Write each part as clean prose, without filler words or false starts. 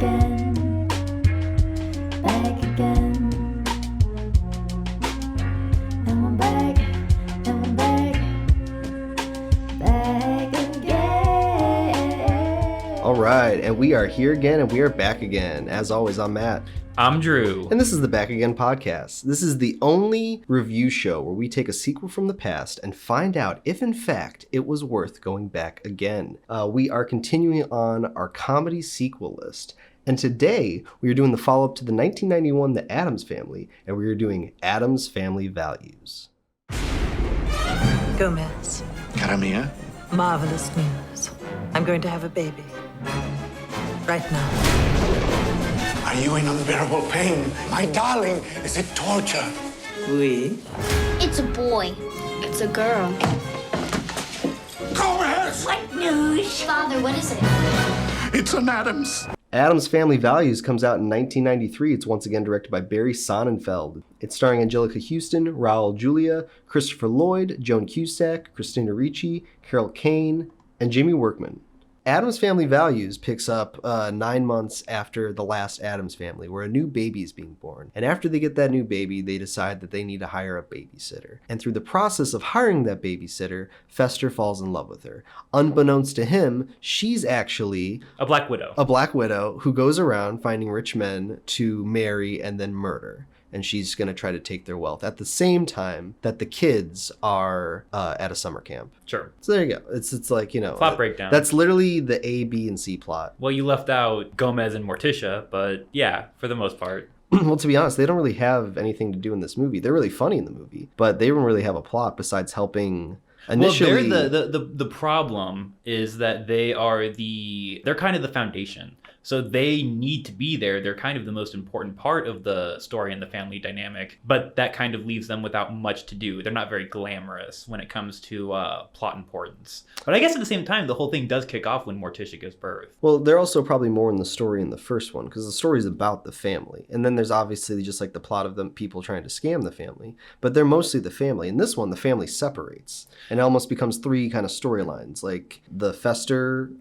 again, back again. And we're back, and we're back, back again. All right, and we are here again, and we are back again. As always, I'm Matt. I'm Drew. And this is the Back Again podcast. This is the only review show where we take a sequel from the past and find out if, in fact, it was worth going back again. We are continuing on our comedy sequel list. And today, we are doing the follow-up to the 1991 The Addams Family, and we are doing Addams Family Values. Gomez, Cara mia. marvelous news. I'm going to have a baby. Right now. Are you in unbearable pain? My darling, is it torture? Oui. It's a boy. It's a girl. Gomez! What news? Father, what is it? It's an Addams. Addams Family Values comes out in 1993. It's once again directed by Barry Sonnenfeld. It's starring Angelica Houston, Raul Julia, Christopher Lloyd, Joan Cusack, Christina Ricci, Carol Kane, and Jimmy Workman. Addams Family Values picks up 9 months after the last Addams Family, where a new baby is being born. And after they get that new baby, they decide that they need to hire a babysitter. And through the process of hiring that babysitter, Fester falls in love with her. Unbeknownst to him, she's actually A black widow. a black widow who goes around finding rich men to marry and then murder. And she's going to try to take their wealth at the same time that the kids are at a summer camp. Sure. So there you go. It's like, you know. Plot breakdown. That's literally the A, B, and C plot. Well, you left out Gomez and Morticia, but yeah, for the most part. Well, to be honest, they don't really have anything to do in this movie. They're really funny in the movie, but they don't really have a plot besides helping initially. Well, the problem is that they're kind of the foundation. So they need to be there. They're kind of the most important part of the story and the family dynamic, but that kind of leaves them without much to do. They're not very glamorous when it comes to plot importance. But I guess at the same time, the whole thing does kick off when Morticia gives birth. Well, they're also probably more in the story in the first one, because the story is about the family. And then there's obviously just like the plot of the people trying to scam the family, but they're mostly the family. In this one, the family separates and it almost becomes three kind of storylines, like the Fester,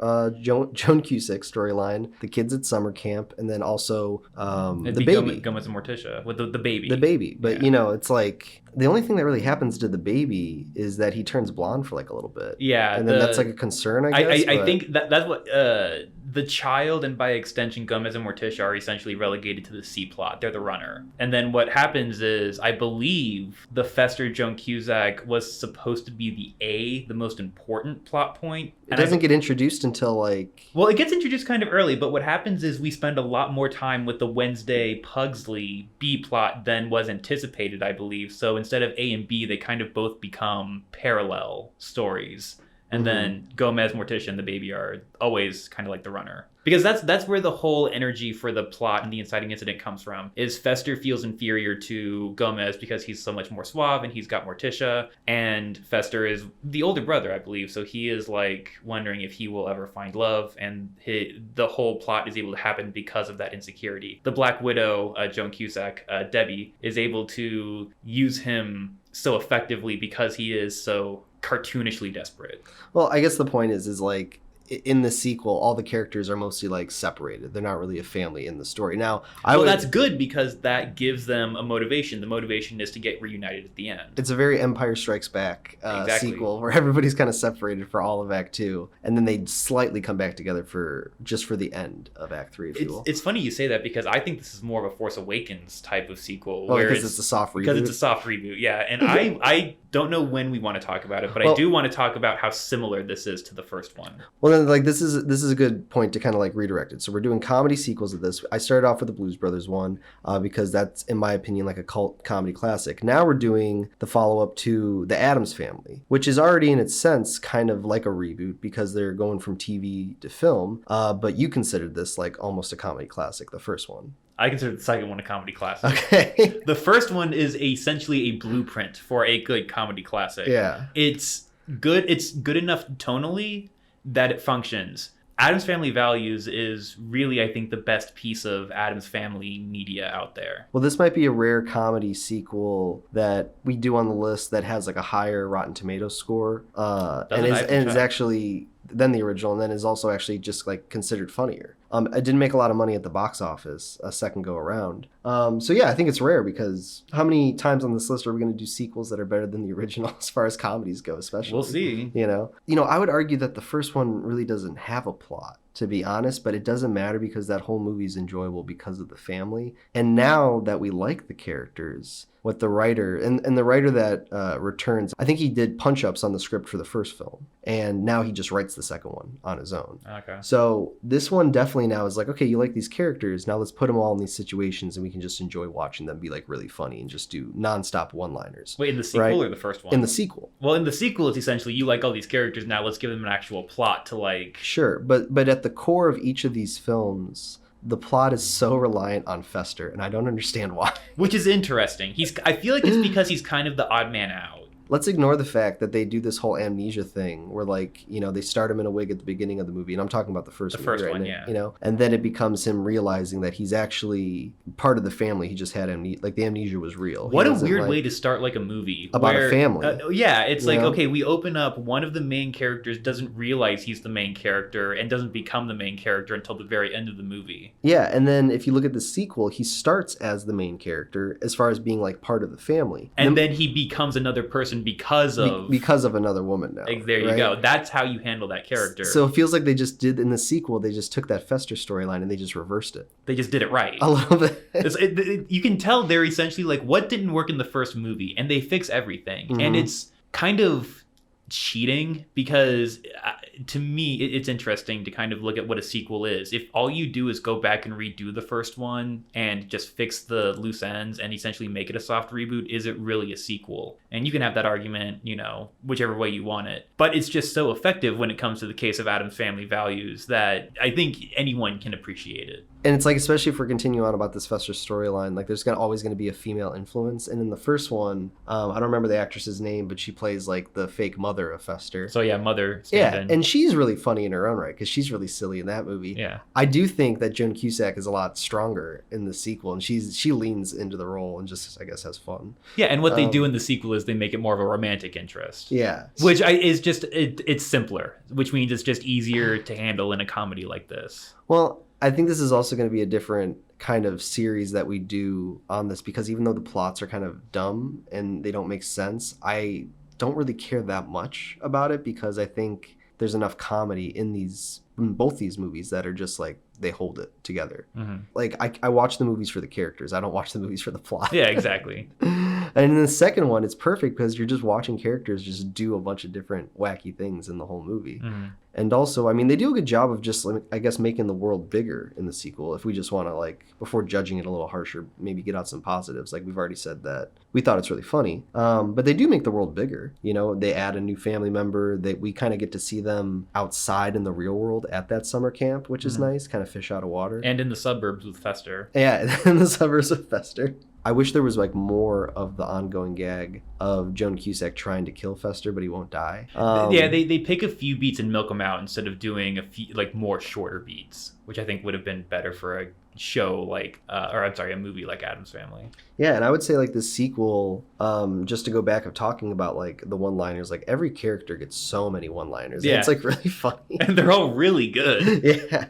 Joan Cusack storyline, the kids at summer camp, and then also the baby. Gomez and Morticia with the baby. The baby. But, Yeah. you know, it's like the only thing that really happens to the baby is that he turns blonde for like a little bit. Yeah. And then that's like a concern, I guess. I think that's what the child and by extension Gomez and Morticia are essentially relegated to the C plot. They're the runner. And then what happens is, I believe the Fester Joan Cusack was supposed to be the most important plot point. It doesn't get introduced until like... Well, it gets introduced kind of early, but what happens is we spend a lot more time with the Wednesday Pugsley B plot than was anticipated, I believe. So instead of A and B, they kind of both become parallel stories. And then Gomez, Morticia, and the baby are always kind of like the runner. Because that's where the whole energy for the plot and the inciting incident comes from, is Fester feels inferior to Gomez because he's so much more suave and he's got Morticia. And Fester is the older brother, I believe. So he is like wondering if he will ever find love. And the whole plot is able to happen because of that insecurity. The Black Widow, Joan Cusack, Debbie, is able to use him so effectively because he is so cartoonishly desperate. Well, I guess the point is like, in the sequel, all the characters are mostly like separated. They're not really a family in the story. Now, that's good because that gives them a motivation. The motivation is to get reunited at the end. It's a very Empire Strikes Back Exactly. sequel where everybody's kind of separated for all of Act 2, and then they slightly come back together for the end of Act 3, if you will. It's funny you say that because I think this is more of a Force Awakens type of sequel. Oh, because it's a soft reboot? Because it's a soft reboot, yeah. And I don't know when we want to talk about it, but I do want to talk about how similar this is to the first one. Well, then, like, this is a good point to kind of like redirect it. So we're doing comedy sequels of this. I started off with the Blues Brothers one because that's, in my opinion, like a cult comedy classic. Now we're doing the follow-up to The Addams Family, which is already in its sense kind of like a reboot because they're going from TV to film. But you considered this like almost a comedy classic, the first one. I consider the second one a comedy classic. Okay. The first one is essentially a blueprint for a good comedy classic. Yeah. It's good. It's good enough tonally that it functions. Addams Family Values is really, I think, the best piece of Addams Family media out there. Well, this might be a rare comedy sequel that we do on the list that has like a higher Rotten Tomatoes score, and is actually than the original, and then is also actually just like considered funnier. It didn't make a lot of money at the box office a second go around. So yeah, I think it's rare because how many times on this list are we going to do sequels that are better than the original as far as comedies go, especially? We'll see. You know, I would argue that the first one really doesn't have a plot, to be honest, but it doesn't matter because that whole movie is enjoyable because of the family. And now that we like the characters, what the writer and the writer that returns, I think he did punch-ups on the script for the first film, and now he just writes the second one on his own. Okay. So this one definitely now is like, okay, you like these characters, now let's put them all in these situations and we can just enjoy watching them be like really funny and just do nonstop one-liners. Wait, in the sequel right? or the first one? In the sequel. Well, in the sequel, it's essentially you like all these characters, now let's give them an actual plot to like... Sure, but at the core of each of these films, the plot is so reliant on Fester, and I don't understand why. Which is interesting. I feel like it's because he's kind of the odd man out. Let's ignore the fact that they do this whole amnesia thing where, like, you know, they start him in a wig at the beginning of the movie, and I'm talking about the first movie, right? one, yeah. You know, and then it becomes him realizing that he's actually part of the family. He just had amnesia, like the amnesia was real. What a weird way to start like a movie about a family. Yeah, it's like, know? okay, we open up, one of the main characters doesn't realize he's the main character and doesn't become the main character until the very end of the movie. Yeah, and then if you look at the sequel, he starts as the main character as far as being like part of the family. And then he becomes another person because of another woman now. There you go. That's how you handle that character. So it feels like they just did in the sequel, they just took that Fester storyline and they just reversed it. They just did it right. A little bit. You can tell they're essentially like, what didn't work in the first movie? And they fix everything. Mm-hmm. And it's kind of cheating because to me it's interesting to kind of look at what a sequel is. If all you do is go back and redo the first one and just fix the loose ends and essentially make it a soft reboot, is it really a sequel? And you can have that argument, you know, whichever way you want it, but it's just so effective when it comes to the case of Addams Family Values that I think anyone can appreciate it. And it's like, especially if we're continuing on about this Fester storyline, like there's always going to be a female influence. And in the first one, I don't remember the actress's name, but she plays like the fake mother of Fester. So yeah, Mother. Yeah, and she's really funny in her own right because she's really silly in that movie. Yeah, I do think that Joan Cusack is a lot stronger in the sequel, and she leans into the role and just, I guess, has fun. Yeah, and what they do in the sequel is they make it more of a romantic interest. Yeah, which is just it's simpler, which means it's just easier to handle in a comedy like this. Well, I think this is also going to be a different kind of series that we do on this because even though the plots are kind of dumb and they don't make sense, I don't really care that much about it because I think there's enough comedy in both these movies that are just like they hold it together. Mm-hmm. Like I watch the movies for the characters. I don't watch the movies for the plot. Yeah, exactly. And in the second one, it's perfect because you're just watching characters just do a bunch of different wacky things in the whole movie. Mm-hmm. And also, I mean, they do a good job of just, I guess, making the world bigger in the sequel. If we just want to, like, before judging it a little harsher, maybe get out some positives. Like, we've already said that we thought it's really funny. But they do make the world bigger. You know, they add a new family member. We kind of get to see them outside in the real world at that summer camp, which is nice. Kind of fish out of water. And in the suburbs with Fester. Yeah, in the suburbs with Fester. I wish there was like more of the ongoing gag of Joan Cusack trying to kill Fester, but he won't die. Yeah, they pick a few beats and milk them out instead of doing a few like more shorter beats, which I think would have been better for a show like, a movie like Addams Family. Yeah, and I would say like the sequel, just to go back of talking about like the one-liners, like every character gets so many one-liners. Yeah, and it's like really funny, and they're all really good. Yeah.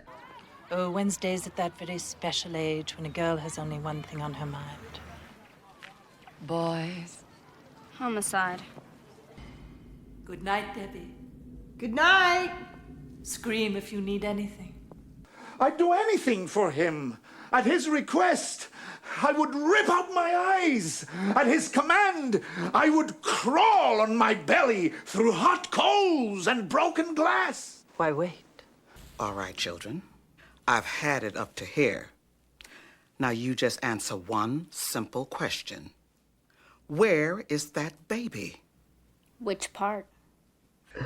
Oh, Wednesday's at that very special age when a girl has only one thing on her mind. Boys. Homicide. Good night, Debbie. Good night. Scream if you need anything. I'd do anything for him. At his request, I would rip out my eyes. At his command, I would crawl on my belly through hot coals and broken glass. Why wait? All right, children. I've had it up to here. Now you just answer one simple question. Where is that baby? Which part?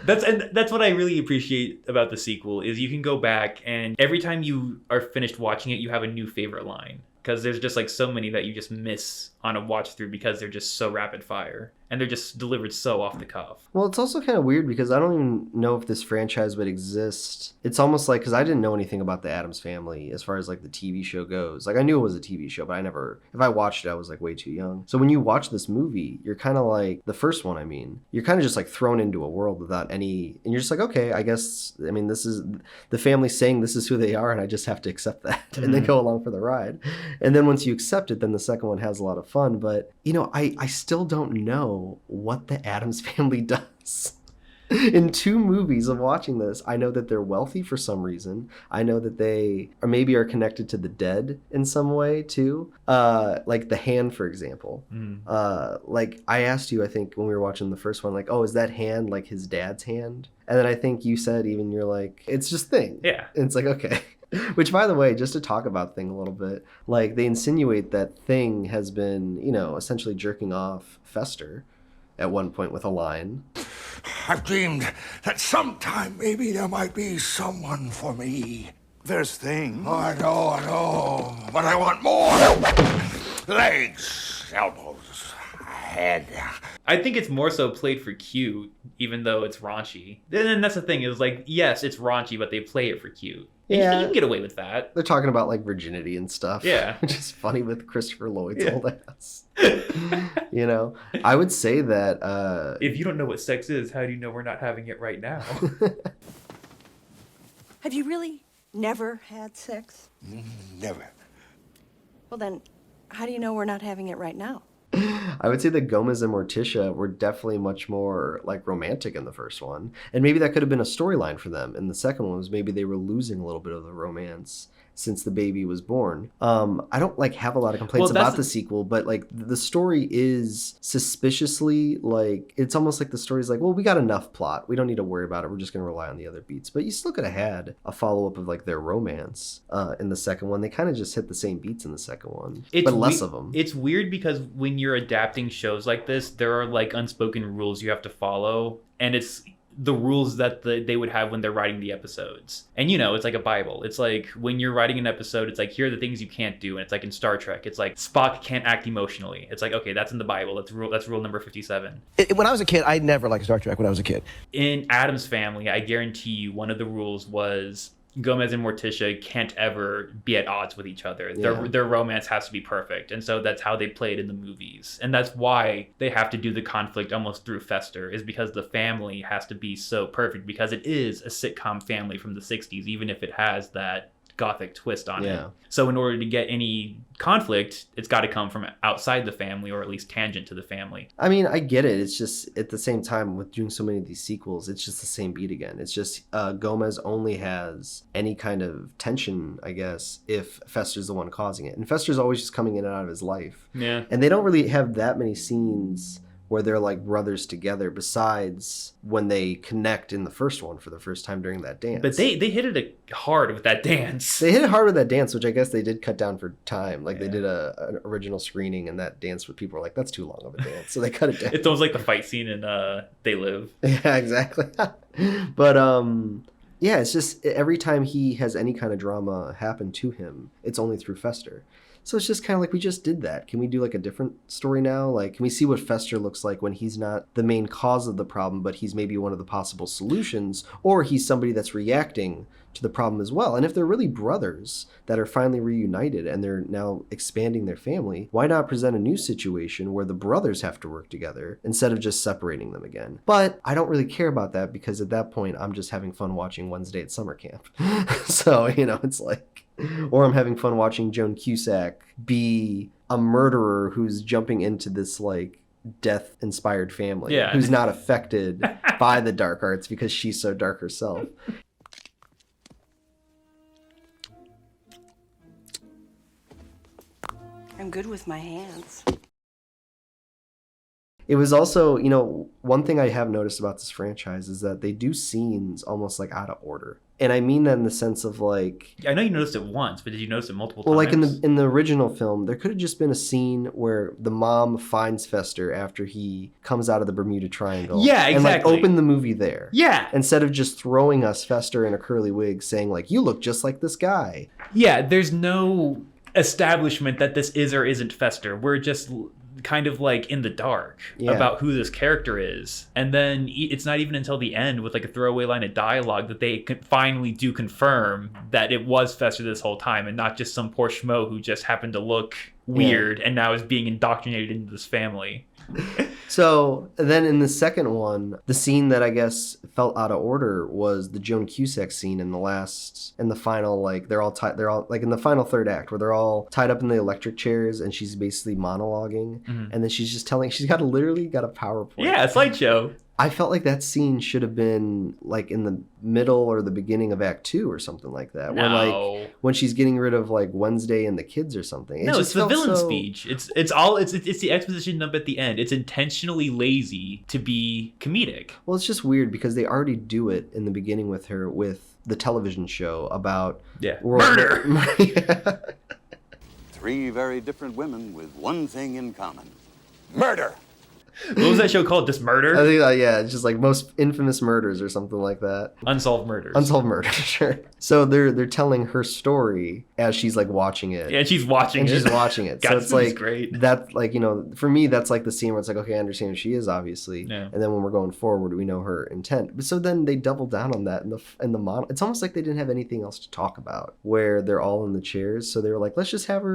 That's what I really appreciate about the sequel is you can go back and every time you are finished watching it, you have a new favorite line. Because there's just like so many that you just miss on a watch through because they're just so rapid fire. and they're just delivered so off the cuff. Well, it's also kind of weird because I don't even know if this franchise would exist. It's almost like, because I didn't know anything about the Addams Family as far as like the TV show goes. Like I knew it was a TV show, but if I watched it, I was like way too young. So when you watch this movie, you're kind of like, the first one, I mean, you're kind of just like thrown into a world without any, and you're just like, okay, I guess, I mean, this is the family saying this is who they are, and I just have to accept that and then go along for the ride. And then once you accept it, then the second one has a lot of fun. But, you know, I still don't know what the Addams Family does. In 2 movies of watching this, I know that they're wealthy for some reason. I know that they are connected to the dead in some way too. Like the hand, for example. Like I asked you, I think when we were watching the first one, like, oh, is that hand like his dad's hand? And then I think you said even you're like, it's just Thing. Yeah. And it's like, okay. Which, by the way, just to talk about Thing a little bit, like they insinuate that Thing has been, you know, essentially jerking off Fester at one point with a line. I've dreamed that sometime maybe there might be someone for me. There's Thing. Oh, I know, but I want more. Legs, elbows, head. I think it's more so played for cute, even though it's raunchy. And that's the thing, is like, yes, it's raunchy, but they play it for cute. And Yeah. you can get away with that. They're talking about like virginity and stuff. Yeah. Which is funny with Christopher Lloyd's old ass. You know, I would say that If you don't know what sex is, how do you know we're not having it right now? Have you really never had sex? Never. Well, then, how do you know we're not having it right now? I would say that Gomez and Morticia were definitely much more like romantic in the first one. And maybe that could have been a storyline for them. In the second one was maybe they were losing a little bit of the romance since the baby was born. I don't like have a lot of complaints about the sequel, but like the story is suspiciously like, it's almost like the story's like, well, we got enough plot. We don't need to worry about it. We're just going to rely on the other beats. But you still could have had a follow-up of like their romance in the second one. They kind of just hit the same beats in the second one, but less of them. It's weird because when you're adapting shows like this, there are like unspoken rules you have to follow. And it's the rules that they would have when they're writing the episodes. And you know, it's like a Bible. It's like when you're writing an episode, it's like, here are the things you can't do. And it's like in Star Trek, it's like Spock can't act emotionally. It's like, okay, that's in the Bible. That's rule number 57. When I was a kid, I never liked Star Trek when I was a kid. In Addams Family, I guarantee you one of the rules was Gomez and Morticia can't ever be at odds with each other. Their romance has to be perfect. And so that's how they play it in the movies. And that's why they have to do the conflict almost through Fester, is because the family has to be so perfect, because it is a sitcom family from the 60s, even if it has that gothic twist on it. So in order to get any conflict, it's got to come from outside the family, or at least tangent to the family. I mean, I get it. It's just at the same time with doing so many of these sequels, it's just the same beat again. It's just Gomez only has any kind of tension, I guess, if Fester's the one causing it. And Fester's always just coming in and out of his life. Yeah. And they don't really have that many scenes where they're like brothers together, besides when they connect in the first one for the first time during that dance. But they hit it hard with that dance. They hit it hard with that dance, which I guess they did cut down for time. Like they did an original screening, and that dance, where people were like, that's too long of a dance. So they cut it down. It's almost like the fight scene in They Live. Yeah, exactly. But yeah, it's just every time he has any kind of drama happen to him, it's only through Fester. So it's just kind of like, we just did that. Can we do like a different story now? Like, can we see what Fester looks like when he's not the main cause of the problem, but he's maybe one of the possible solutions, or he's somebody that's reacting to the problem as well? And if they're really brothers that are finally reunited and they're now expanding their family, why not present a new situation where the brothers have to work together instead of just separating them again? But I don't really care about that, because at that point, I'm just having fun watching Wednesday at summer camp. So, you know, it's like, or I'm having fun watching Joan Cusack be a murderer who's jumping into this like death-inspired family, who's not affected by the dark arts because she's so dark herself. I'm good with my hands. It was also, you know, one thing I have noticed about this franchise is that they do scenes almost like out of order. And I mean that in the sense of like, I know you noticed it once, but did you notice it multiple times? well, like in the original film, there could have just been a scene where the mom finds Fester after he comes out of the Bermuda Triangle. Yeah, exactly. And like open the movie there. Yeah. Instead of just throwing us Fester in a curly wig saying like, you look just like this guy. Yeah, there's no establishment that this is or isn't Fester. We're just kind of like in the dark about who this character is. And then it's not even until the end with like a throwaway line of dialogue that they finally do confirm that it was Fester this whole time and not just some poor schmo who just happened to look weird and now is being indoctrinated into this family. So then in the second one, the scene that I guess felt out of order was the Joan Cusack scene in the final, like they're all like in the final third act where they're all tied up in the electric chairs and she's basically monologuing and then she's just telling, she's literally got a PowerPoint. Yeah, a slideshow. I felt like that scene should have been like in the middle or the beginning of Act 2 or something like that. No. Where like when she's getting rid of like Wednesday and the kids or something. No, it's the villain speech. It's the exposition dump at the end. It's intentionally lazy to be comedic. Well, it's just weird because they already do it in the beginning with her with the television show about murder. Three very different women with one thing in common. Murder! What was that show called? Just Murder? I think it's just like Most Infamous Murders or something like that. Unsolved Murders. Unsolved Murders, sure. So they're telling her story as she's like watching it. Yeah, she's watching it. God, so it's like great. That, like, you know, for me that's like the scene where it's like, okay, I understand who she is, obviously. Yeah. And then when we're going forward, we know her intent. But so then they double down on that in the model. It's almost like they didn't have anything else to talk about where they're all in the chairs. So they were like, let's just have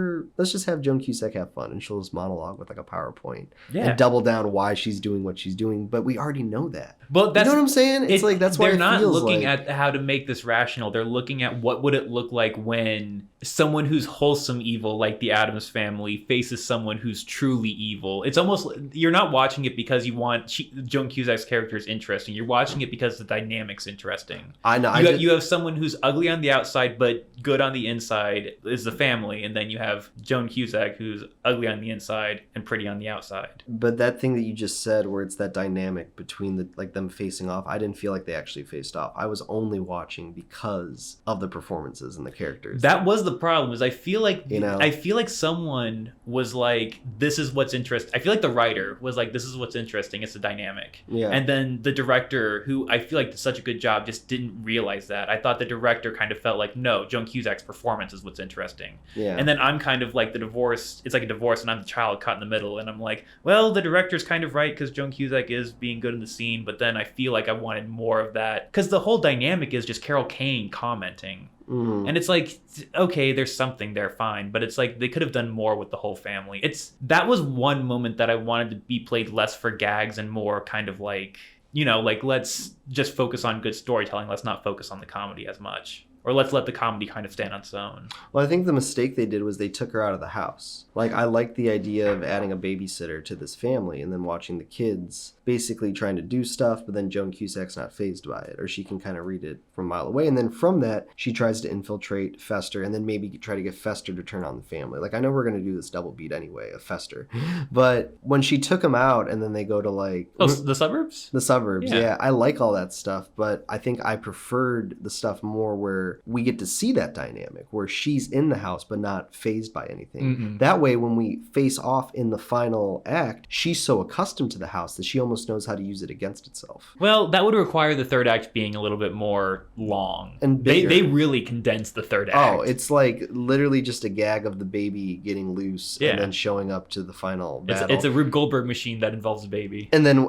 Joan Cusack have fun and she'll just monologue with like a PowerPoint. Yeah. And double down why she's doing what she's doing, but we already know that. But that's, you know what I'm saying? It's like that's why they're it not feels looking like... at how to make this rational. They're looking at what would it look like when someone who's wholesome evil, like the Addams Family, faces someone who's truly evil. It's almost, you're not watching it because you want Joan Cusack's character is interesting. You're watching it because the dynamic's interesting. I know. You have someone who's ugly on the outside but good on the inside is the family, and then you have Joan Cusack who's ugly on the inside and pretty on the outside. But that thing that you just said, where it's that dynamic between the like them facing off, I didn't feel like they actually faced off. I was only watching because of the performances and the characters. That was the problem. Is I feel like I feel like someone was like, this is what's interesting. I feel like the writer was like, this is what's interesting. It's the dynamic. Yeah. And then the director, who I feel like did such a good job, just didn't realize that. I thought the director kind of felt like, no, Joan Cusack's performance is what's interesting. Yeah. And then I'm kind of like the divorce. It's like a divorce, and I'm the child caught in the middle. And I'm like, well, the director's kind of right because Joan Cusack is being good in the scene, but then I feel like I wanted more of that because the whole dynamic is just Carol Kane commenting. Mm-hmm. And it's like, okay, there's something there, fine. But it's like they could have done more with the whole family. That was one moment that I wanted to be played less for gags and more kind of like, you know, like let's just focus on good storytelling. Let's not focus on the comedy as much. Or let's let the comedy kind of stand on its own. Well, I think the mistake they did was they took her out of the house. Like, I liked the idea of adding a babysitter to this family and then watching the kids basically trying to do stuff, but then Joan Cusack's not fazed by it, or she can kind of read it from a mile away. And then from that, she tries to infiltrate Fester and then maybe try to get Fester to turn on the family. Like, I know we're going to do this double beat anyway of Fester. But when she took him out and then they go to like... Oh, the suburbs? The suburbs, yeah. I like all that stuff, but I think I preferred the stuff more where we get to see that dynamic, where she's in the house but not fazed by anything. Mm-mm. That way, when we face off in the final act, she's so accustomed to the house that she almost knows how to use it against itself. Well, that would require the third act being a little bit more long. And they really condensed the third act. Oh, it's like literally just a gag of the baby getting loose and then showing up to the final battle. It's a Rube Goldberg machine that involves a baby. And then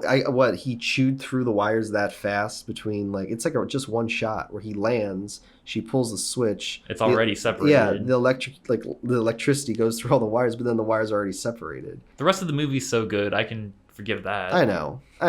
he chewed through the wires that fast between like, it's like just one shot where he lands, she pulls the switch. It's already separated. Yeah, the electricity goes through all the wires, but then the wires are already separated. The rest of the movie's so good, I can forgive that. I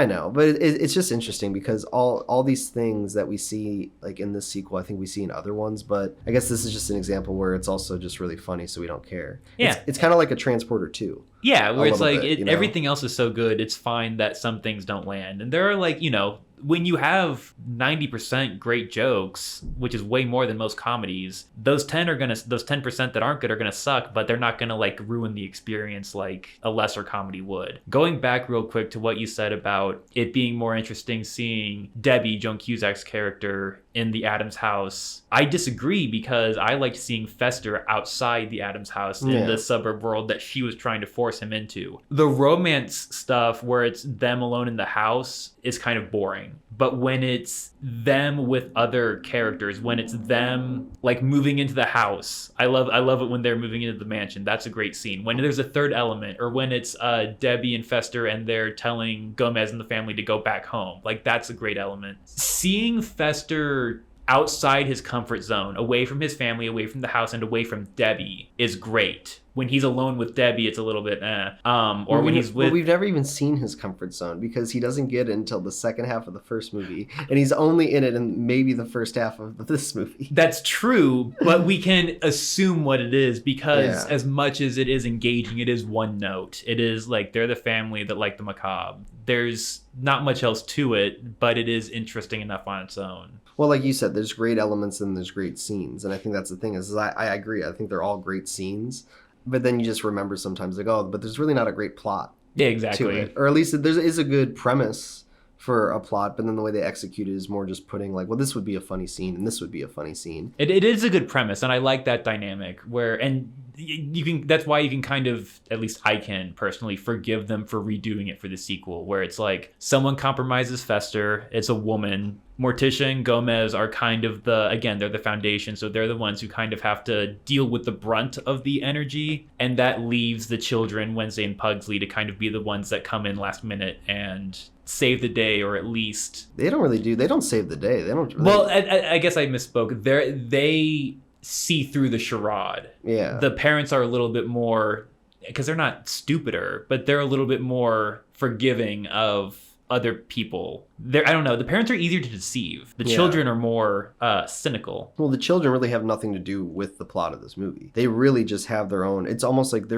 know, but it's just interesting because all these things that we see like in this sequel, I think we see in other ones, but I guess this is just an example where it's also just really funny, so we don't care. Yeah, it's kind of like a Transporter 2. Yeah, where it's like bit, everything else is so good, it's fine that some things don't land, and there are like, you know, when you have 90% great jokes, which is way more than most comedies, those 10% that aren't good are gonna suck, but they're not gonna like ruin the experience like a lesser comedy would. Going back real quick to what you said about it being more interesting seeing Debbie, Joan Cusack's character, in the Addams house, I disagree because I liked seeing Fester outside the Addams house in the suburb world that she was trying to force him into. The romance stuff where it's them alone in the house is kind of boring. But when it's them with other characters, when it's them like moving into the house, I love it when they're moving into the mansion. That's a great scene. When there's a third element, or when it's Debbie and Fester and they're telling Gomez and the family to go back home, like that's a great element. Seeing Fester outside his comfort zone, away from his family, away from the house, and away from Debbie is great. When he's alone with Debbie, it's a little bit or when he's with... Well, we've never even seen his comfort zone because he doesn't get it until the second half of the first movie. And he's only in it in maybe the first half of this movie. That's true, but we can assume what it is because as much as it is engaging, it is one note. It is like they're the family that like the macabre. There's not much else to it, but it is interesting enough on its own. Well, like you said, there's great elements and there's great scenes. And I think that's the thing is I agree. I think they're all great scenes. But then you just remember sometimes like, oh, but there's really not a great plot. Yeah, exactly. To it. Or at least there is a good premise for a plot, but then the way they execute it is more just putting like, well, this would be a funny scene and this would be a funny scene. It is a good premise, and I like that dynamic where, and you can, that's why you can kind of, at least I can personally forgive them for redoing it for the sequel, where it's like someone compromises Fester, it's a woman. Morticia and Gomez are kind of they're the foundation, so they're the ones who kind of have to deal with the brunt of the energy, and that leaves the children, Wednesday and Pugsley, to kind of be the ones that come in last minute and save the day, or at least... They don't save the day. They don't really... Well, I guess I misspoke. They see through the charade. Yeah. The parents are a little bit more, because they're not stupider, but they're a little bit more forgiving of other people. I don't know. The parents are easier to deceive. The children are more cynical. Well, the children really have nothing to do with the plot of this movie. They really just have their own. It's almost like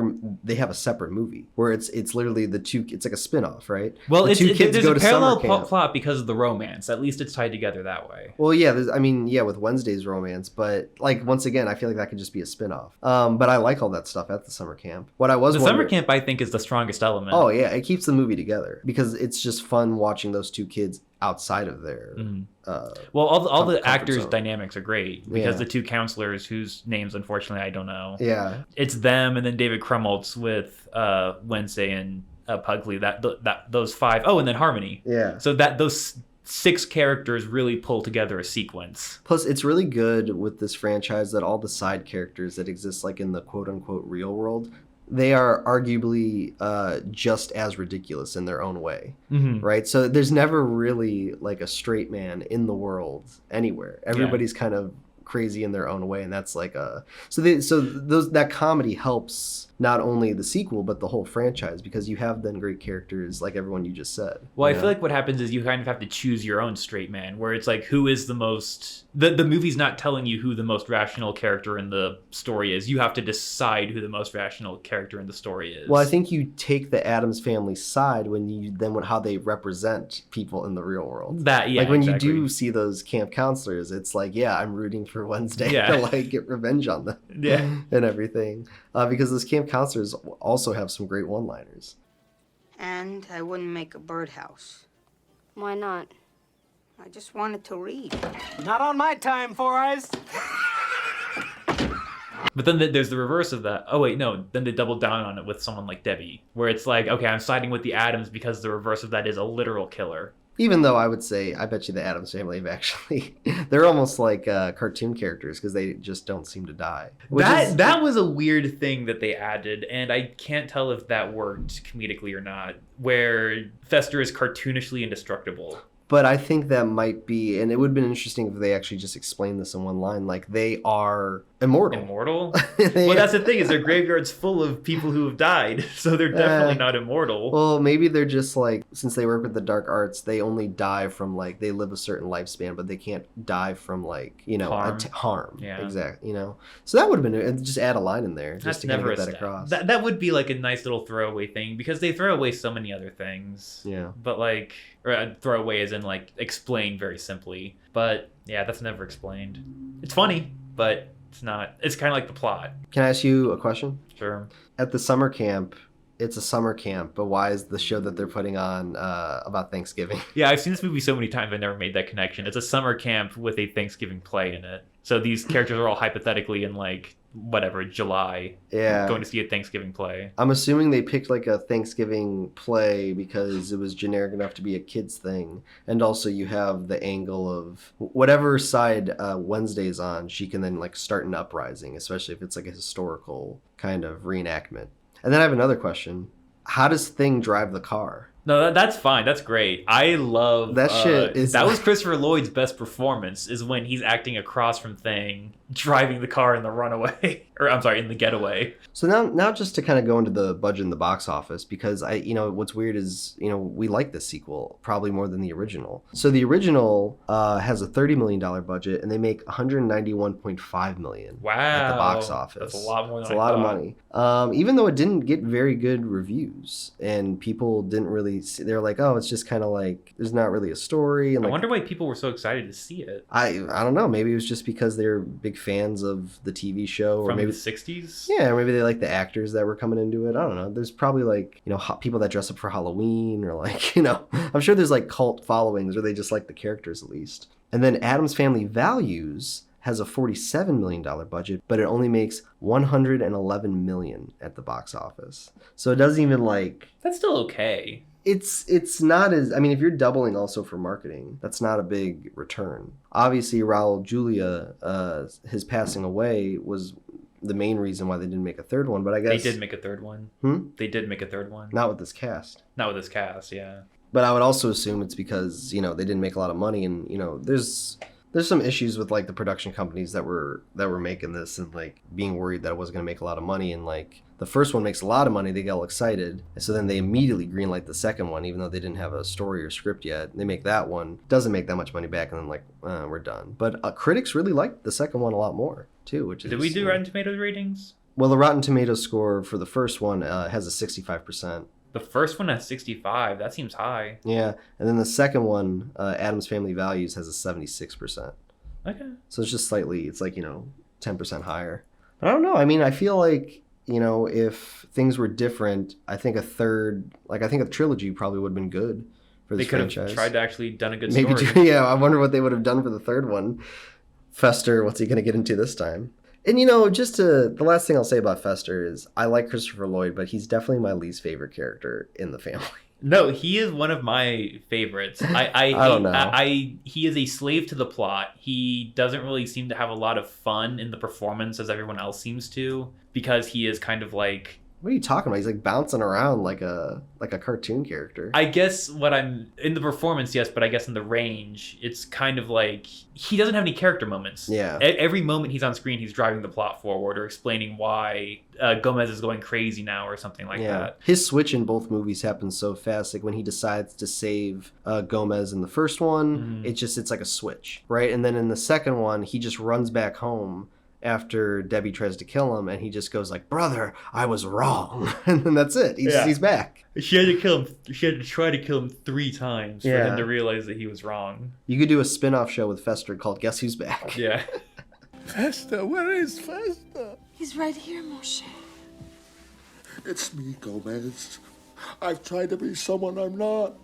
they have a separate movie where it's literally the two. It's like a spin-off, right? Well, there's a parallel plot because of the romance. At least it's tied together that way. Well, yeah. With Wednesday's romance, but like once again, I feel like that could just be a spin-off. But I like all that stuff at the summer camp. Summer camp, I think, is the strongest element. Oh yeah, it keeps the movie together because it's just fun watching those two kids outside of their all the actors' zone. Dynamics are great because the two counselors, whose names unfortunately I don't know, it's them and then David Krumholtz with Wednesday and Pugsley, those five, and then Harmony, so that those 6 characters really pull together a sequence. Plus, it's really good with this franchise that all the side characters that exist like in the quote-unquote real world, they are arguably just as ridiculous in their own way, right? So there's never really like a straight man in the world anywhere. Everybody's kind of crazy in their own way, and that's like that comedy helps not only the sequel but the whole franchise because you have then great characters like everyone you just said. Well, I feel like what happens is you kind of have to choose your own straight man, where it's like who is the most... The movie's not telling you who the most rational character in the story is. You have to decide who the most rational character in the story is. Well, I think you take the Addams Family side how they represent people in the real world. When you do see those camp counselors, it's like, I'm rooting for Wednesday to like get revenge on them, and everything, because those camp counselors also have some great one-liners. And I wouldn't make a birdhouse. Why not? I just wanted to read. Not on my time, Four Eyes. But then there's the reverse of that. Oh, wait, no. Then they double down on it with someone like Debbie, where it's like, okay, I'm siding with the Addams because the reverse of that is a literal killer. Even though I would say, I bet you the Addams Family have actually, they're almost like cartoon characters because they just don't seem to die. That was a weird thing that they added, and I can't tell if that worked comedically or not, where Fester is cartoonishly indestructible. But I think that might be, and it would have been interesting if they actually just explained this in one line, like they are immortal. Immortal? Well, that's the thing, is their graveyard's full of people who have died, so they're definitely not immortal. Well, maybe they're just like, since they work with the dark arts, they only die from like, they live a certain lifespan, but they can't die from like, harm. Yeah. Exactly, So that would have been, just add a line in there, just That's to kind of never get that across. That would be like a nice little throwaway thing, because they throw away so many other things. Yeah. But like, or throwaway as in like explain very simply. But yeah, that's never explained. It's funny, but it's not. It's kind of like the plot. Can I ask you a question? Sure. At the summer camp, it's a summer camp, but why is the show that they're putting on about Thanksgiving? Yeah, I've seen this movie so many times I never made that connection. It's a summer camp with a Thanksgiving play in it. So these characters are all hypothetically in like whatever, July. Yeah. Going to see a Thanksgiving play. I'm assuming they picked like a Thanksgiving play because it was generic enough to be a kid's thing. And also you have the angle of whatever side Wednesday's on, she can then like start an uprising, especially if it's like a historical kind of reenactment. And then I have another question. How does Thing drive the car? No, that's fine. That's great. I love that shit. That was Christopher Lloyd's best performance, is when he's acting across from Thing, driving the car in the runaway, or I'm sorry, in the getaway. So now just to kind of go into the budget in the box office, because what's weird is, we like this sequel probably more than the original. So the original has a $30 million budget, and they make $191.5 million at the box office. That's a lot more than It's a lot of money. Even though it didn't get very good reviews, and people didn't really, they're like, oh, it's just kind of like, there's not really a story. And I like, wonder why people were so excited to see it. I don't know. Maybe it was just because they're big fans of the TV show, or From maybe the 60s? Yeah, or maybe they like the actors that were coming into it. I don't know. There's probably like, people that dress up for Halloween, or like, I'm sure there's like cult followings, or they just like the characters at least. And then Addams Family Values has a $47 million budget, but it only makes $111 million at the box office. So it doesn't even like... That's still okay. It's not as... I mean, if you're doubling also for marketing, that's not a big return. Obviously, Raul Julia, his passing away was the main reason why they didn't make a third one, but I guess... They did make a third one. They did make a third one. Not with this cast. Not with this cast, yeah. But I would also assume it's because, they didn't make a lot of money, and, there's some issues with like the production companies that were making this, and like being worried that it wasn't going to make a lot of money, and like the first one makes a lot of money, they get all excited, and so then they immediately greenlight the second one, even though they didn't have a story or script yet. They make that one, doesn't make that much money back, and then like we're done. But critics really liked the second one a lot more too, which is... Did we do Rotten Tomatoes ratings? Well, the Rotten Tomatoes score for the first one has a 65%. The first one has 65. That seems high. Yeah, and then the second one, Addams Family Values, has a 76%. Okay. So it's just slightly, it's like, 10% higher. But I don't know. I mean, I feel like, if things were different, I think a trilogy probably would have been good for this franchise. They could have tried to actually done a good story. story. I wonder what they would have done for the third one. Fester, what's he going to get into this time? And, the last thing I'll say about Fester is I like Christopher Lloyd, but he's definitely my least favorite character in the family. No, he is one of my favorites. I don't know. He is a slave to the plot. He doesn't really seem to have a lot of fun in the performance as everyone else seems to, because he is kind of like... What are you talking about? He's like bouncing around like a cartoon character. I guess in the performance, yes, but I guess in the range, it's kind of like he doesn't have any character moments. Yeah. Every moment he's on screen, he's driving the plot forward or explaining why Gomez is going crazy now or something like that. His switch in both movies happens so fast. Like when he decides to save Gomez in the first one, it's like a switch, right? And then in the second one, he just runs back home after Debbie tries to kill him, and he just goes like, "Brother, I was wrong," and then that's it. He's back. She had to kill him. She had to try to kill him 3 times for him to realize that he was wrong. You could do a spin-off show with Fester called "Guess Who's Back." Yeah. Fester, where is Fester? He's right here, Moshe. It's me, Gomez. I've tried to be someone I'm not.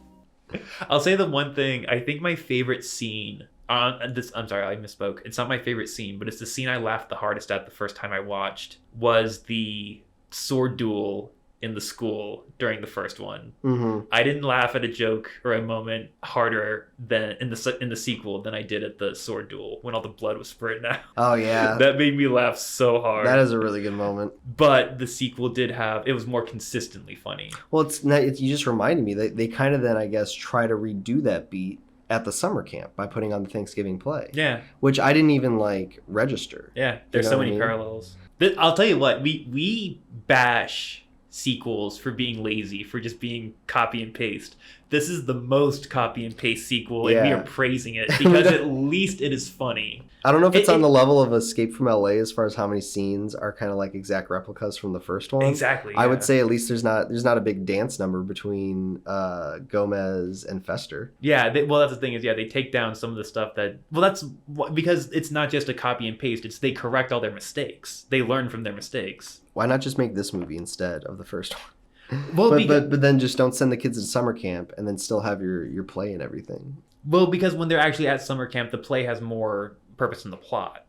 I'll say the one thing. I think my favorite scene. I'm sorry, I misspoke. It's not my favorite scene, but it's the scene I laughed the hardest at the first time I watched, was the sword duel in the school during the first one. Mm-hmm. I didn't laugh at a joke or a moment harder than in the sequel than I did at the sword duel when all the blood was spurting out. Oh yeah, that made me laugh so hard. That is a really good moment. But the sequel it was more consistently funny. Well, you just reminded me that they kind of then, I guess, try to redo that beat at the summer camp by putting on the Thanksgiving play. Yeah. Which I didn't even register. Yeah, there's so many parallels. I'll tell you what, we bash sequels for being lazy, for just being copy and paste. This is the most copy and paste sequel, and we are praising it because at least it is funny. I don't know if it's on the level of Escape from LA as far as how many scenes are kind of like exact replicas from the first one. Exactly. I would say at least there's not a big dance number between Gomez and Fester. Yeah, that's the thing is, they take down some of the stuff that's because it's not just a copy and paste. It's they correct all their mistakes. They learn from their mistakes. Why not just make this movie instead of the first one? Well, but then just don't send the kids to summer camp and then still have your play and everything. Well, because when they're actually at summer camp, the play has more purpose in the plot.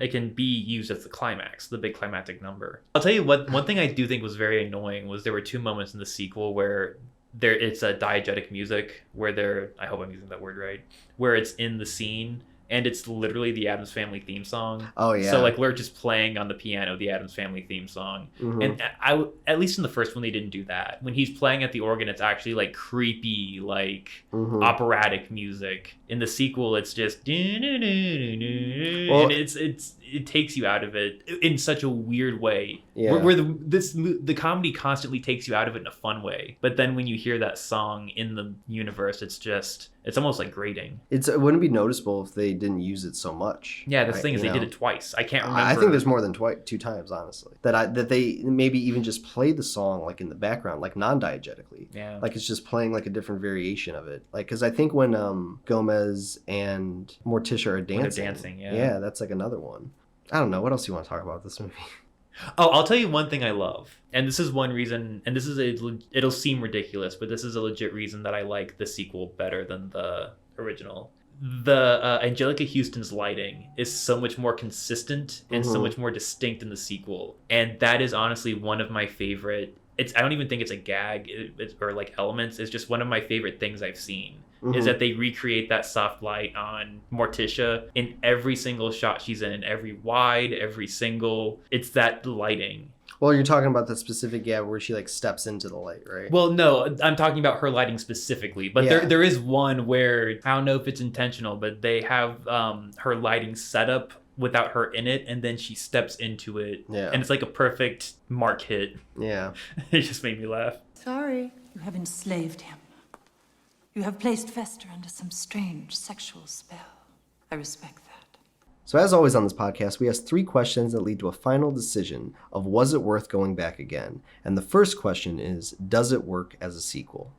It can be used as the climax, the big climactic number. I'll tell you what, one thing I do think was very annoying was there were 2 moments in the sequel where it's a diegetic music where I hope I'm using that word right, where it's in the scene and it's literally the Addams Family theme song. Oh yeah. So like we're just playing on the piano the Addams Family theme song, and at least in the first one they didn't do that. When he's playing at the organ, it's actually like creepy, like operatic music. In the sequel, it's just and it takes you out of it in such a weird way. Yeah. Where the comedy constantly takes you out of it in a fun way, but then when you hear that song in the universe, it's almost like grating. It wouldn't be noticeable if they didn't use it so much. Yeah, the thing is, they did it twice. I can't remember. I think there's more than 2 times, honestly. That they maybe even just play the song like in the background, like non-diegetically. Yeah. Like it's just playing like a different variation of it. Like because I think when Gomez and Morticia are dancing, yeah, that's like another one. I don't know what else you want to talk about this movie. Oh, I'll tell you one thing I love, and this is one reason, and this is it'll seem ridiculous, but this is a legit reason that I like the sequel better than the original. The Angelica Houston's lighting is so much more consistent and so much more distinct in the sequel, and that is honestly one of my favorite. I don't even think it's a gag or like elements. It's just one of my favorite things I've seen. Is that they recreate that soft light on Morticia in every single shot she's in, every wide, every single. It's that lighting. Well, you're talking about the specific gag where she like steps into the light, right? Well, no, I'm talking about her lighting specifically. But there is one where I don't know if it's intentional, but they have her lighting set up without her in it, and then she steps into it, and it's like a perfect mark hit. Yeah, it just made me laugh. Sorry, you have enslaved him. You have placed Fester under some strange sexual spell. I respect that. So as always on this podcast, we ask 3 questions that lead to a final decision of was it worth going back again? And the first question is, does it work as a sequel?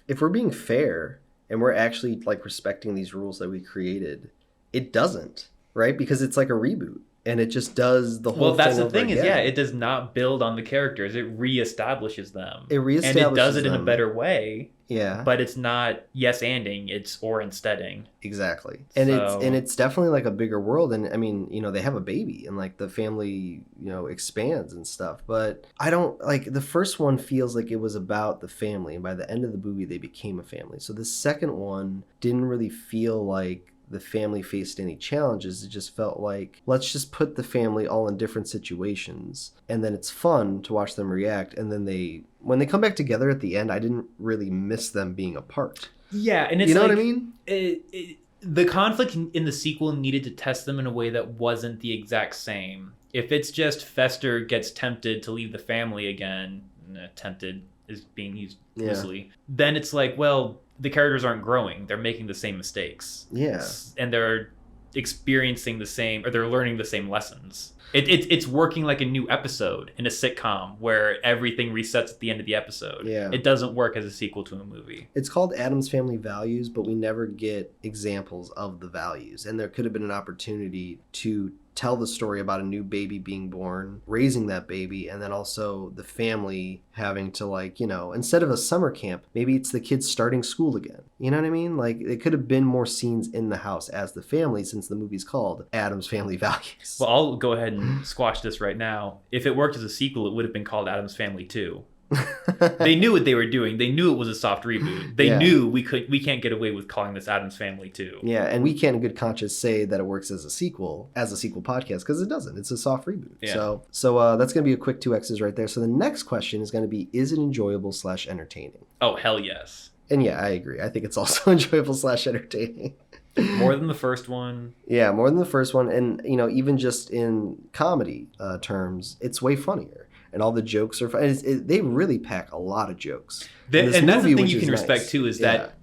If we're being fair and we're actually like respecting these rules that we created, it doesn't, right? Because it's like a reboot. And it just does the whole thing. Well, that's the thing again. Is, it does not build on the characters. It reestablishes them. It reestablishes and it does it in them. a better way. Yeah. But it's not yes-anding, it's or insteading. Exactly. And it's definitely like a bigger world. And I mean, they have a baby and like the family, expands and stuff. But I don't like the first one feels like it was about the family. And by the end of the movie, they became a family. So the second one didn't really feel like the family faced any challenges. It just felt like, let's just put the family all in different situations, and then it's fun to watch them react. And then when they come back together at the end, I didn't really miss them being apart. Yeah, and it's you know like, what I mean? The conflict in the sequel needed to test them in a way that wasn't the exact same. If it's just Fester gets tempted to leave the family again, tempted is being used loosely, then it's like, well, the characters aren't growing. They're making the same mistakes. Yeah. And they're experiencing the same, or they're learning the same lessons. It's working like a new episode in a sitcom where everything resets at the end of the episode. Yeah. It doesn't work as a sequel to a movie. It's called Addams Family Values, but we never get examples of the values. And there could have been an opportunity to tell the story about a new baby being born, raising that baby, and then also the family having to instead of a summer camp, maybe it's the kids starting school again. You know what I mean? Like it could have been more scenes in the house as the family, since the movie's called Addams Family Values. Well, I'll go ahead and squash this right now. If it worked as a sequel, it would have been called Addams Family 2. They knew what they were doing. They knew it was a soft reboot. They knew we can't get away with calling this Addams Family 2. Yeah, and we can't in good conscience say that it works as a sequel podcast, because it doesn't. It's a soft reboot. Yeah. So that's going to be a quick 2 X's right there. So the next question is going to be, is it enjoyable / entertaining? Oh, hell yes. And yeah, I agree. I think it's also enjoyable / entertaining. More than the first one. Yeah, more than the first one. And, even just in comedy terms, it's way funnier. And all the jokes are fun. They really pack a lot of jokes. And that's the thing you can respect too, is that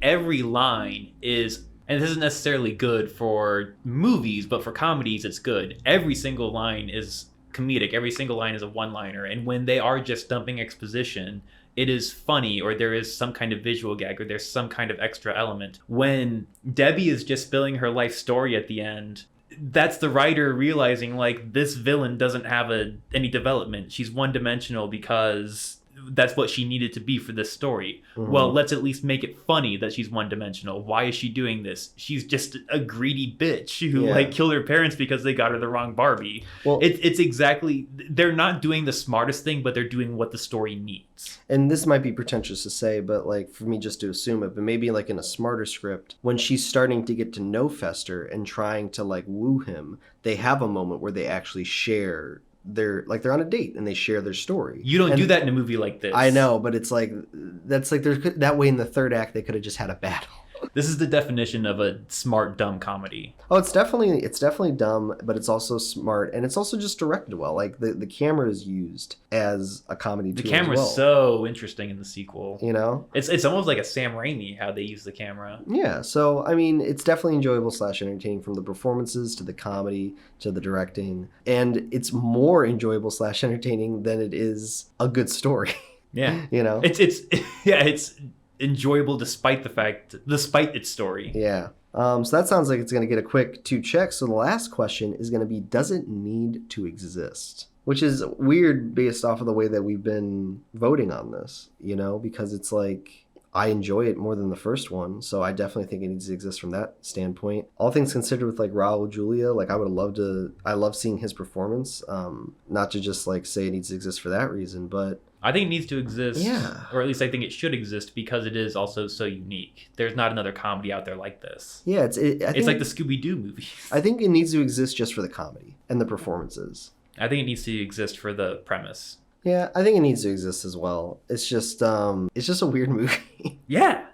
every line is, and this isn't necessarily good for movies, but for comedies it's good. Every single line is comedic. Every single line is a one-liner. And when they are just dumping exposition, it is funny, or there is some kind of visual gag, or there's some kind of extra element. When Debbie is just spilling her life story at the end, that's the writer realizing like this villain doesn't have any development. She's one-dimensional because that's what she needed to be for this story. Mhm. Well, let's at least make it funny that she's one-dimensional. Why is she doing this? She's just a greedy bitch who Yeah. killed her parents because they got her the wrong Barbie. Well, it's exactly, they're not doing the smartest thing, but they're doing what the story needs. and this might be pretentious to say, but like for me just to assume it, but maybe like in a smarter script, when she's starting to get to know Fester and trying to like woo him, they have a moment where they actually share they're on a date and they share their story. You don't do that in a movie like this. I know, but it's like that's like there's that way in the third act they could have just had a battle. This is the definition of a smart, dumb comedy. Oh, it's definitely dumb, but it's also smart, and it's also just directed well. Like the camera is used as a comedy The tool. camera's as well. so interesting in the sequel. You know, it's almost like a Sam Raimi how they use the camera. Yeah, so I mean, it's definitely enjoyable / entertaining from the performances to the comedy to the directing, and it's more enjoyable / entertaining than it is a good story. Yeah, you know, it's enjoyable despite its story. Yeah. So that sounds like it's going to get a quick 2 checks. So the last question is going to be, does it need to exist? Which is weird based off of the way that we've been voting on this, you know, because it's like, I enjoy it more than the first one. So I definitely think it needs to exist from that standpoint. All things considered with like Raul Julia, like I love seeing his performance. Not to just like say it needs to exist for that reason, but I think it needs to exist, yeah. Or at least I think it should exist because it is also so unique. There's not another comedy out there like this. Yeah, it's like the Scooby-Doo movies. I think it needs to exist just for the comedy and the performances. I think it needs to exist for the premise. Yeah, I think it needs to exist as well. It's just a weird movie. Yeah.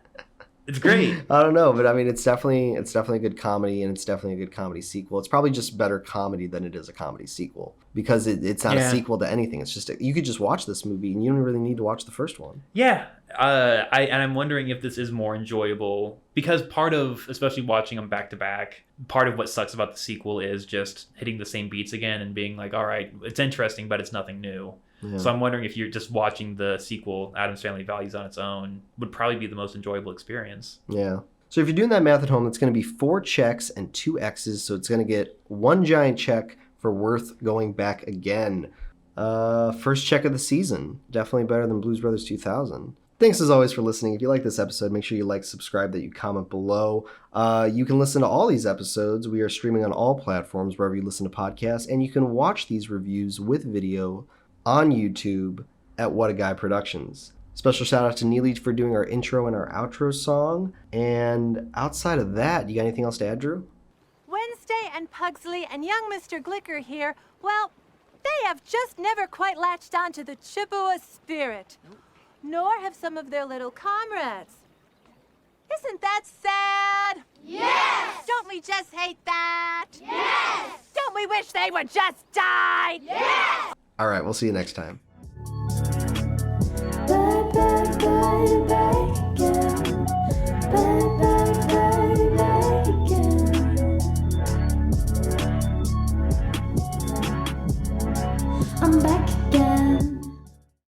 It's great. I don't know, but I mean, it's definitely a good comedy, and it's definitely a good comedy sequel. It's probably just better comedy than it is a comedy sequel because it's not a sequel to anything. It's just you could just watch this movie, and you don't really need to watch the first one. Yeah, I'm wondering if this is more enjoyable because part of, especially watching them back to back, part of what sucks about the sequel is just hitting the same beats again and being like, all right, it's interesting, but it's nothing new. Yeah. So I'm wondering if you're just watching the sequel, Addams Family Values on its own, would probably be the most enjoyable experience. Yeah. So if you're doing that math at home, it's going to be 4 checks and 2 X's. So it's going to get 1 giant check for worth going back again. First check of the season. Definitely better than Blues Brothers 2000. Thanks as always for listening. If you like this episode, make sure you like, subscribe, that you comment below. You can listen to all these episodes. We are streaming on all platforms wherever you listen to podcasts. And you can watch these reviews with video on YouTube at What a Guy Productions. Special shout out to Neely for doing our intro and our outro song. And outside of that, you got anything else to add, Drew? Wednesday and Pugsley and young Mr. Glicker here, well, they have just never quite latched on to the Chippewa spirit. Nor have some of their little comrades. Isn't that sad? Yes! Don't we just hate that? Yes! Don't we wish they would just die? Yes! All right, we'll see you next time.